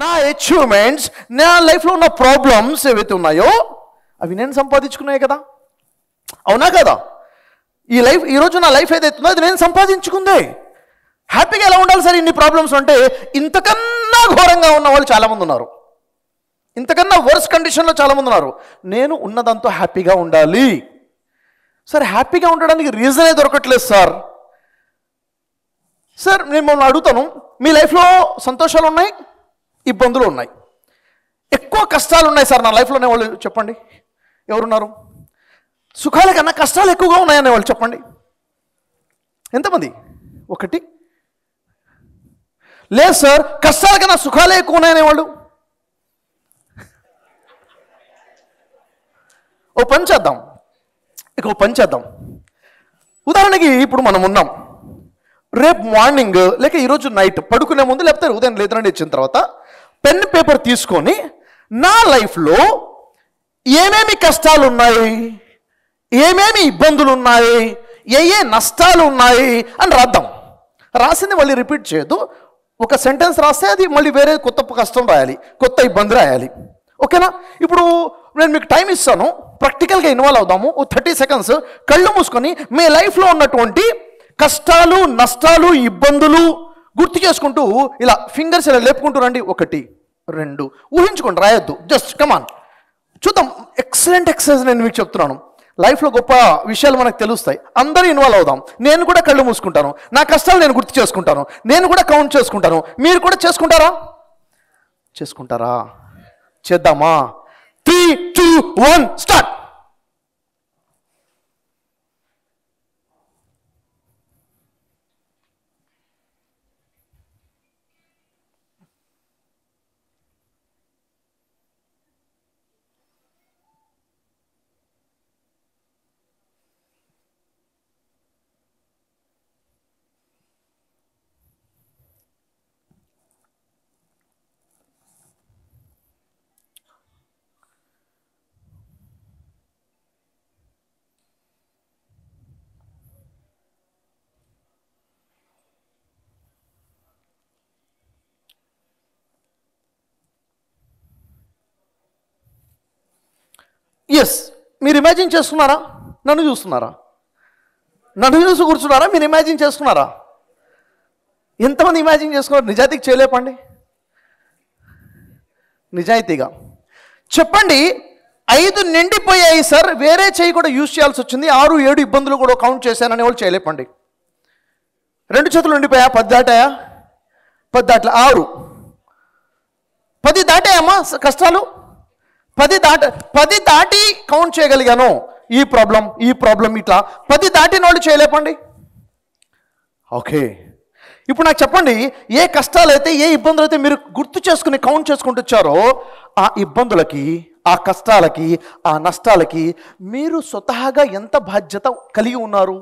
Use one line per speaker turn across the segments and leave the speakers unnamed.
నా అచీవ్మెంట్స్, నా లైఫ్లో ఉన్న ప్రాబ్లమ్స్ ఏవైతే ఉన్నాయో అవి నేను సంపాదించుకున్నాయి కదా, అవునా కదా? ఈరోజు నా లైఫ్ ఏదైతే ఉందో అది నేను సంపాదించుకుందే. హ్యాపీగా ఎలా ఉండాలి సార్ ఇన్ని ప్రాబ్లమ్స్ అంటే? ఇంతకన్నా ఘోరంగా ఉన్న వాళ్ళు చాలామంది ఉన్నారు, ఇంతకన్నా వర్స్ కండిషన్లో చాలామంది ఉన్నారు. నేను ఉన్నదంతా హ్యాపీగా ఉండాలి. సార్ హ్యాపీగా ఉండడానికి రీజనే దొరకట్లేదు సార్. సార్ నేను మిమ్మల్ని అడుగుతాను, మీ లైఫ్లో సంతోషాలు ఉన్నాయి, ఇబ్బందులు ఉన్నాయి, ఎక్కువ కష్టాలు ఉన్నాయి సార్ నా లైఫ్లోనే వాళ్ళు చెప్పండి. ఎవరున్నారు? సుఖాల కన్నా కష్టాలు ఎక్కువగా ఉన్నాయనే వాళ్ళు చెప్పండి. ఎంతమంది? ఒకటి. లేదు సార్ కష్టాల కన్నా సుఖాలే ఎక్కువ ఉన్నాయనేవాళ్ళు. ఓ పని చేద్దాం. ఉదాహరణకి ఇప్పుడు మనం ఉన్నాం, రేపు మార్నింగ్ లేక ఈరోజు నైట్ పడుకునే ముందు లేకపోతే ఉదయం లేదండి ఇచ్చిన తర్వాత పెన్ పేపర్ తీసుకొని నా లైఫ్లో ఏమేమి కష్టాలు ఉన్నాయి, ఏమేమి ఇబ్బందులు ఉన్నాయి, ఏ నష్టాలు ఉన్నాయి అని రాద్దాం. రాసింది మళ్ళీ రిపీట్ చేయొద్దు. ఒక సెంటెన్స్ రాస్తే అది మళ్ళీ వేరే కొత్త కష్టం రాయాలి, కొత్త ఇబ్బంది రాయాలి. ఓకేనా? ఇప్పుడు నేను మీకు టైం ఇస్తాను, ప్రాక్టికల్గా ఇన్వాల్వ్ అవుదాము. 30 సెకండ్స్ కళ్ళు మూసుకొని మీ లైఫ్లో ఉన్నటువంటి కష్టాలు, నష్టాలు, ఇబ్బందులు గుర్తు చేసుకుంటూ ఇలా ఫింగర్స్ ఇలా లేపుకుంటూ రండి. 1 2 ఊహించుకోండి, రాయొద్దు. జస్ట్ కమాన్ చూద్దాం. ఎక్సలెంట్ ఎక్సర్సైజ్ నేను మీకు చెప్తున్నాను. లైఫ్లో గొప్ప విషయాలు మనకు తెలుస్తాయి. అందరూ ఇన్వాల్వ్ అవుదాం. నేను కూడా కళ్ళు మూసుకుంటాను, నా కష్టాలు నేను గుర్తు చేసుకుంటాను, నేను కూడా కౌంట్ చేసుకుంటాను. మీరు కూడా చేసుకుంటారా? చేద్దామా? 3 2 1 స్టార్ట్. ఎస్, మీరు ఇమాజిన్ చేస్తున్నారా? నన్ను చూస్తున్నారా? నన్ను చూసి కూర్చున్నారా? మీరు ఇమాజిన్ చేసుకున్నారా? ఎంతమంది ఇమాజిన్ చేసుకున్నారు? నిజాయితీకి చేయలేపండి, నిజాయితీగా చెప్పండి. 5 నిండిపోయాయి సార్, వేరే చేయి కూడా యూజ్ చేయాల్సి వచ్చింది, 6 7 ఇబ్బందులు కూడా కౌంట్ చేశానని వాళ్ళు చేయలేపండి. 2 చేతులు నిండిపోయా? 10 దాటాయా? 10 దాటలే. 6 10 దాటాయమ్మా కష్టాలు. 10 దాటి కౌంట్ చేయగలిగాను. ఈ ప్రాబ్లం ఇట్లా 10 దాటిన వాళ్ళు చేయలేపండి. ఓకే, ఇప్పుడు నాకు చెప్పండి, ఏ కష్టాలు అయితే, ఏ ఇబ్బందులు అయితే మీరు గుర్తు చేసుకుని కౌంట్ చేసుకుంటూ వచ్చారో ఆ ఇబ్బందులకి, ఆ కష్టాలకి, ఆ నష్టాలకి మీరు స్వతహాగా ఎంత బాధ్యత కలిగి ఉన్నారు?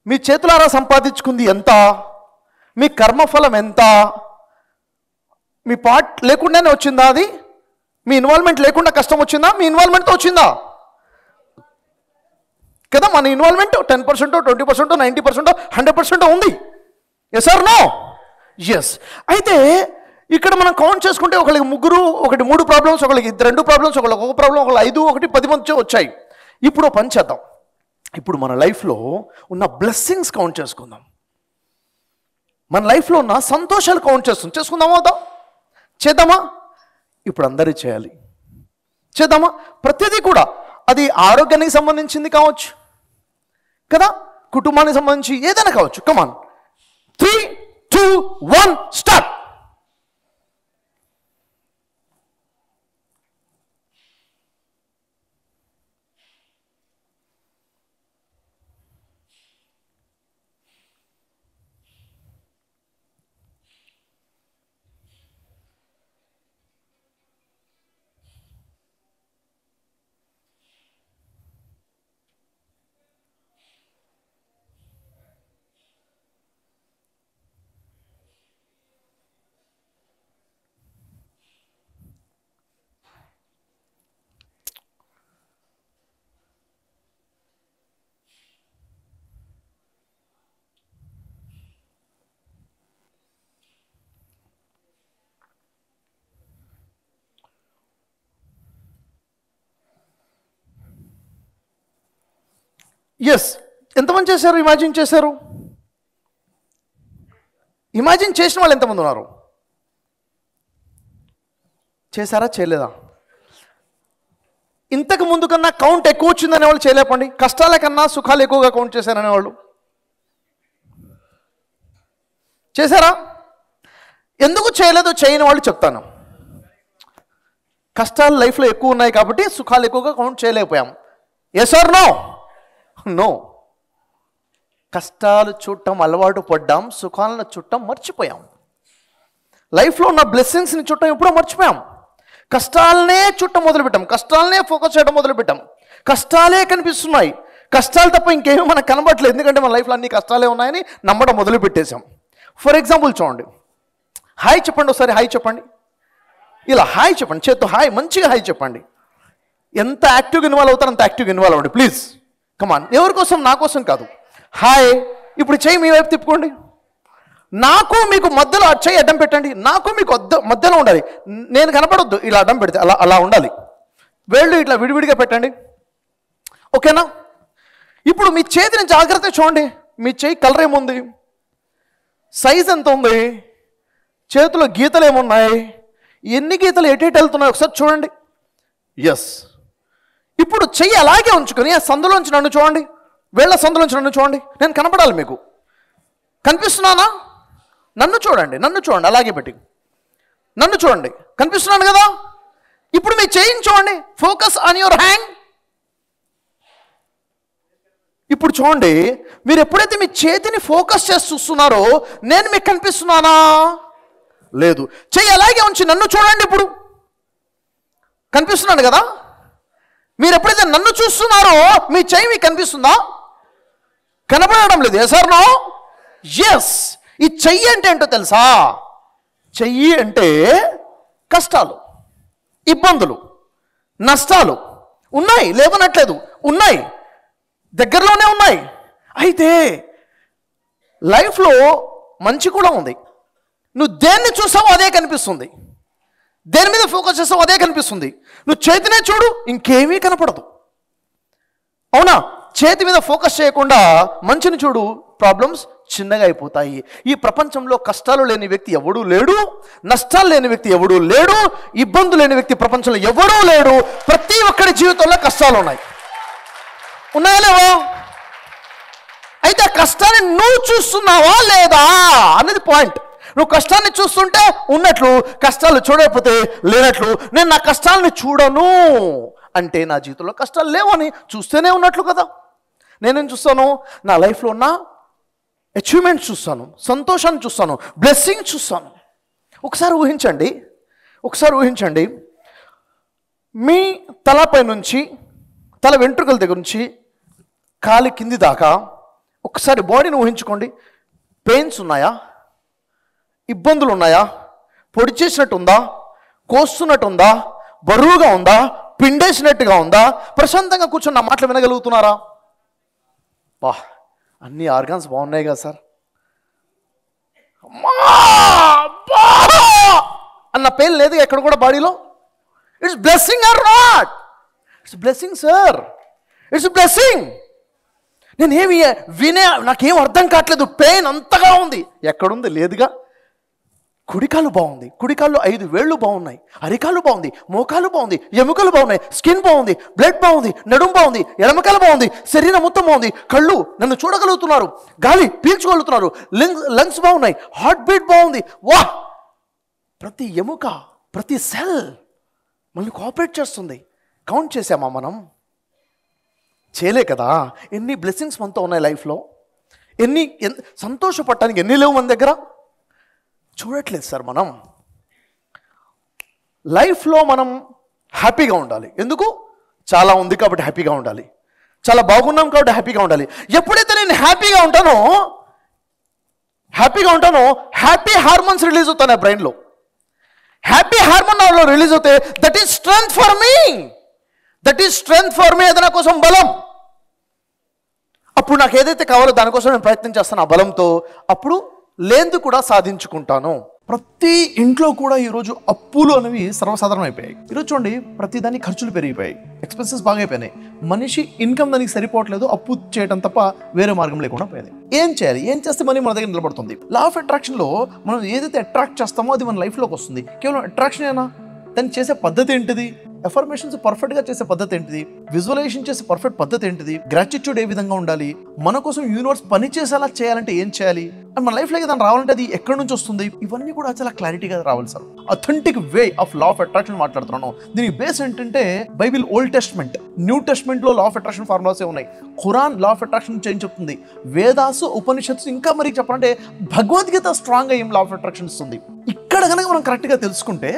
మీ చేతులారా సంపాదించుకుంది ఎంత? మీ కర్మఫలం ఎంత? మీ పార్ట్ లేకుండానే వచ్చిందా? అది మీ ఇన్వాల్వ్మెంట్ లేకుండా కష్టం వచ్చిందా? మీ ఇన్వాల్వ్మెంట్తో వచ్చిందా కదా? మన ఇన్వాల్వ్మెంట్ 10%, 20%, 90%, 100% ఉంది. Yes or no? ఎస్. అయితే ఇక్కడ మనం కౌంట్ చేసుకుంటే ఒకరికి 3 ప్రాబ్లమ్స్, ఒకరికి 2 ప్రాబ్లమ్స్, ఒకరికి 1 ప్రాబ్లం, ఒకరికి 5, 1 10 మంది వచ్చాయి. ఇప్పుడు పని చేద్దాం. ఇప్పుడు మన లైఫ్లో ఉన్న బ్లెస్సింగ్స్ కౌంట్ చేసుకుందాం. మన లైఫ్లో ఉన్న సంతోషాలు కౌంట్ చేసుకుందామా? చేద్దామా? ఇప్పుడు అందరూ చేద్దామా? ప్రతిదీ కూడా, అది ఆరోగ్యానికి సంబంధించింది కావచ్చు కదా, కుటుంబానికి సంబంధించి ఏదైనా కావచ్చు. కమాన్, 3 2 1 స్టార్ట్. ఎస్, ఎంతమంది చేశారు? ఇమాజిన్ చేశారు? ఇమాజిన్ చేసిన వాళ్ళు ఎంతమంది ఉన్నారు? చేశారా, చేయలేదా? ఇంతకు ముందు కన్నా కౌంట్ ఎక్కువ వచ్చిందనే వాళ్ళు చేయలేపండి. కష్టాల కన్నా సుఖాలు ఎక్కువగా కౌంట్ చేశారనే వాళ్ళు చేశారా? ఎందుకు చేయలేదో చేయని వాళ్ళు చెప్తాను. కష్టాలు లైఫ్లో ఎక్కువ ఉన్నాయి కాబట్టి సుఖాలు ఎక్కువగా కౌంట్ చేయలేకపోయాం. Yes or no? నో. కష్టాలు చూడటం అలవాటు పడ్డాం, సుఖాలను చుట్టం మర్చిపోయాం. లైఫ్లో ఉన్న బ్లెస్సింగ్స్ని చుట్టం ఎప్పుడో మర్చిపోయాం. కష్టాలనే చుట్టం మొదలుపెట్టాం, కష్టాలనే ఫోకస్ చేయడం మొదలుపెట్టాం. కష్టాలే కనిపిస్తున్నాయి, కష్టాలు తప్ప ఇంకేమీ మనకు కనబడట్లేదు. ఎందుకంటే మన లైఫ్లో అన్ని కష్టాలే ఉన్నాయని నమ్మడం మొదలుపెట్టేశాం. ఫర్ ఎగ్జాంపుల్ చూడండి, హాయ్ చెప్పండి ఒకసారి, హాయ్ చెప్పండి. ఇలా హాయ్ చెప్పండి, చేత్తో హాయ్, మంచిగా హాయ్ చెప్పండి. ఎంత యాక్టివ్గా ఇన్వాల్వ్ అవుతారో అంత యాక్టివ్గా ఇన్వాల్వ్ అవ్వండి ప్లీజ్. కమాన్, ఎవరి కోసం? నా కోసం కాదు. హాయ్. ఇప్పుడు చెయ్యి మీ వైపు తిప్పుకోండి. నాకు మీకు మధ్యలో చెయ్యి అడ్డం పెట్టండి. నాకు మీకు మధ్యలో ఉండాలి, నేను కనపడొద్దు. ఇలా అడ్డం పెడితే అలా ఉండాలి. వేళ్ళు ఇట్లా విడివిడిగా పెట్టండి, ఓకేనా? ఇప్పుడు మీ చేతిని జాగ్రత్తగా చూడండి. మీ చేయి కలర్ ఏముంది, సైజ్ ఎంత ఉంది, చేతిలో గీతలు ఏమున్నాయి, ఎన్ని గీతలు ఎటు వెళ్తున్నాయి ఒకసారి చూడండి. ఎస్. ఇప్పుడు చెయ్యి అలాగే ఉంచుకొని ఆ సందులోంచి నన్ను చూడండి, వేళ్ళ సందులోంచి నన్ను చూడండి. నేను కనపడాలి మీకు. కనిపిస్తున్నానా? నన్ను చూడండి, నన్ను చూడండి, అలాగే పెట్టి నన్ను చూడండి. కనిపిస్తున్నాను కదా? ఇప్పుడు మీ చెయ్యిని చూడండి, ఫోకస్ ఆన్ యువర్ హ్యాండ్. ఇప్పుడు చూడండి, మీరు ఎప్పుడైతే మీ చేతిని ఫోకస్ చేసి చూస్తున్నారో నేను మీకు కనిపిస్తున్నానా? లేదు. చెయ్యి అలాగే ఉంచి నన్ను చూడండి. ఇప్పుడు కనిపిస్తున్నాను కదా? మీరు ఎప్పుడైతే నన్ను చూస్తున్నారో మీ చెయ్యి మీకు కనిపిస్తుందా? కనపడడం లేదు. Yes or no? ఎస్. ఈ చెయ్యి అంటే ఏంటో తెలుసా? చెయ్యి అంటే కష్టాలు, ఇబ్బందులు, నష్టాలు ఉన్నాయి, లేవనట్లేదు, ఉన్నాయి, దగ్గరలోనే ఉన్నాయి. అయితే లైఫ్లో మంచి కూడా ఉంది. నువ్వు దేన్ని చూసావో అదే కనిపిస్తుంది, దేని మీద ఫోకస్ చేస్తావో అదే కనిపిస్తుంది. నువ్వు చేతినే చూడు, ఇంకేమీ కనపడదు. అవునా? చేతి మీద ఫోకస్ చేయకుండా మంచిని చూడు, ప్రాబ్లమ్స్ చిన్నగా అయిపోతాయి. ఈ ప్రపంచంలో కష్టాలు లేని వ్యక్తి ఎవడూ లేడు, నష్టాలు లేని వ్యక్తి ఎవడూ లేడు, ఇబ్బందులు లేని వ్యక్తి ప్రపంచంలో ఎవడూ లేడు. ప్రతి ఒక్కరి జీవితంలో కష్టాలు ఉన్నాయి. ఉన్నాయా లేవా? అయితే ఆ కష్టాన్ని నువ్వు చూస్తున్నావా లేదా అనేది పాయింట్. నువ్వు కష్టాన్ని చూస్తుంటే ఉన్నట్లు, కష్టాలు చూడకపోతే లేనట్లు. నేను నా కష్టాలని చూడను అంటే నా జీవితంలో కష్టాలు లేవని చూస్తూనే ఉన్నట్లు కదా. నేనేం చూస్తాను? నా లైఫ్లో ఉన్న అచీవ్మెంట్స్ చూస్తాను, సంతోషాన్ని చూస్తాను, బ్లెస్సింగ్ చూస్తాను. ఒకసారి ఊహించండి, మీ తలపై నుంచి తల వెంట్రుకల దగ్గర నుంచి కాలి కింది దాకా ఒకసారి బాడీని ఊహించుకోండి. పెయిన్స్ ఉన్నాయా? ఇబ్బందులు ఉన్నాయా? పొడి చేసినట్టు ఉందా? కోస్తున్నట్టు ఉందా? బరువుగా ఉందా? పిండేసినట్టుగా ఉందా? ప్రశాంతంగా కూర్చొని నా మాటలు వినగలుగుతున్నారా? బా, అన్ని ఆర్గాన్స్ బాగున్నాయి కదా సార్. అన్న పెయిన్ లేదు ఎక్కడ కూడా బాడీలో. It's blessing are not? It's blessing sir, it's blessing. నేనేమి నాకేం అర్థం కావట్లేదు. పెయిన్ అంతగా ఉంది. ఎక్కడుంది? లేదుగా. కుడికాలు బాగుంది, కుడికాళ్ళు 5 వేళ్ళు బాగున్నాయి, అరికాలు బాగుంది, మోకాలు బాగుంది, ఎముకలు బాగున్నాయి, స్కిన్ బాగుంది, బ్లడ్ బాగుంది, నడుము బాగుంది, ఎడమకాలు బాగుంది, శరీరం మొత్తం బాగుంది, కళ్ళు నన్ను చూడగలుగుతున్నారు, గాలి పీల్చుకోగలుగుతున్నారు, లంగ్స్ బాగున్నాయి, హార్ట్ బీట్ బాగుంది. వా, ప్రతి ఎముక, ప్రతి సెల్ మనల్ని కోఆపరేట్ చేస్తుంది. కౌంట్ చేసామా మనం? చేయలే కదా. ఎన్ని బ్లెస్సింగ్స్ మనతో ఉన్నాయి లైఫ్లో. సంతోషపడటానికి ఎన్ని లేవు మన దగ్గర? చూడట్లేదు సార్. మనం లైఫ్లో మనం హ్యాపీగా ఉండాలి. ఎందుకు? చాలా ఉంది కాబట్టి హ్యాపీగా ఉండాలి, చాలా బాగున్నాం కాబట్టి హ్యాపీగా ఉండాలి. ఎప్పుడైతే నేను హ్యాపీగా ఉంటానో హ్యాపీ హార్మోన్స్ రిలీజ్ అవుతాయి బ్రెయిన్లో. హ్యాపీ హార్మోన్లో రిలీజ్ అవుతాయి. That is strength for me. అది నా కోసం బలం. అప్పుడు నాకు ఏదైతే కావాలో దానికోసం నేను ప్రయత్నం చేస్తాను ఆ బలంతో. అప్పుడు లేనిది కూడా సాధించుకుంటాను. ప్రతి ఇంట్లో కూడా ఈరోజు అప్పులు అనేవి సర్వసాధారణం అయిపోయాయి. ఈరోజు చూడండి, ప్రతిదాన్ని ఖర్చులు పెరిగిపోయాయి, ఎక్స్పెన్సెస్ బాగా అయిపోయినాయి. మనిషి ఇన్కమ్ దానికి సరిపోవట్లేదు, అప్పు చేయడం తప్ప వేరే మార్గం లేకుండా పోయింది. ఏం చేయాలి? ఏం చేస్తే మనీ మన దగ్గర నిలబడుతుంది? లా ఆఫ్ అట్రాక్షన్లో మనం ఏదైతే అట్రాక్ట్ చేస్తామో అది మన లైఫ్లోకి వస్తుంది. కేవలం అట్రాక్షన్ ఏనా? దాన్ని చేసే పద్ధతి ఏంటిది? ఎఫర్మేషన్స్ పర్ఫెక్ట్గా చేసే పద్ధతి ఏంటిది? విజువలైజేషన్ చేసే పర్ఫెక్ట్ పద్ధతి ఏంటిది? గ్రాటిట్యూడ్ ఏ విధంగా ఉండాలి? మన కోసం యూనివర్స్ పని చేసేలా చేయాలంటే ఏం చేయాలి? అండ్ మన లైఫ్లోకి దాన్ని రావాలంటే అది ఎక్కడి నుంచి వస్తుంది? ఇవన్నీ కూడా చాలా క్లారిటీగా రావాలి sir. Authentic way of law of attraction మాట్లాడుతున్నాను. దీనికి బేస్ ఏంటంటే బైబిల్, ఓల్డ్ టెస్ట్మెంట్, న్యూ టెస్ట్మెంట్లో లా ఆఫ్ అట్రాక్షన్ ఫార్ములాసే ఉన్నాయి. ఖురాన్ లా ఆఫ్ అట్రాక్షన్ ఏం చెప్తుంది? వేదాసు, ఉపనిషత్తు, ఇంకా మరి చెప్పాలంటే భగవద్గీత స్ట్రాంగ్గా ఏం లా ఆఫ్ అట్రాక్షన్ ఇస్తుంది. ఇక్కడ కనుక మనం కరెక్ట్గా తెలుసుకుంటే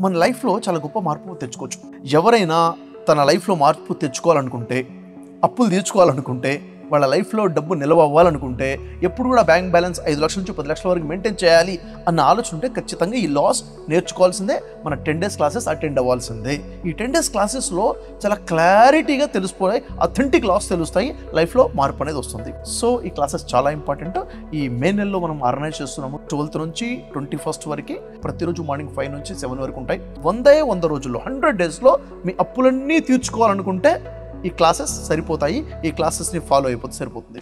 మన లైఫ్లో చాలా గొప్ప మార్పు తెచ్చుకోవచ్చు. ఎవరైనా తన లైఫ్లో మార్పు తెచ్చుకోవాలనుకుంటే, అప్పులు తీర్చుకోవాలనుకుంటే, వాళ్ళ లైఫ్లో డబ్బు నిల్వ అవ్వాలనుకుంటే, ఎప్పుడు కూడా బ్యాంక్ బ్యాలెన్స్ 5 లక్షల నుంచి 10 లక్షల వరకు మెయింటైన్ చేయాలి అన్న ఆలోచన ఉంటే ఖచ్చితంగా ఈ లాస్ నేర్చుకోవాల్సిందే. మన 10 days క్లాసెస్ అటెండ్ అవ్వాల్సిందే. ఈ 10 days క్లాసెస్లో చాలా క్లారిటీగా తెలిసిపోయి అథెంటిక్ లాస్ తెలుస్తాయి, లైఫ్లో మార్పు అనేది వస్తుంది. సో ఈ క్లాసెస్ చాలా ఇంపార్టెంట్. ఈ మే నెలలో మనం ఆర్గనైజ్ చేస్తున్నాము. 12th నుంచి 21st వరకు ప్రతిరోజు మార్నింగ్ 5 నుంచి 7 వరకు ఉంటాయి. 100 రోజుల్లో 100 daysలో మీ అప్పులన్నీ తీర్చుకోవాలనుకుంటే ఈ క్లాసెస్ సరిపోతాయి. ఈ క్లాసెస్ని ఫాలో అయిపోతే సరిపోతుంది.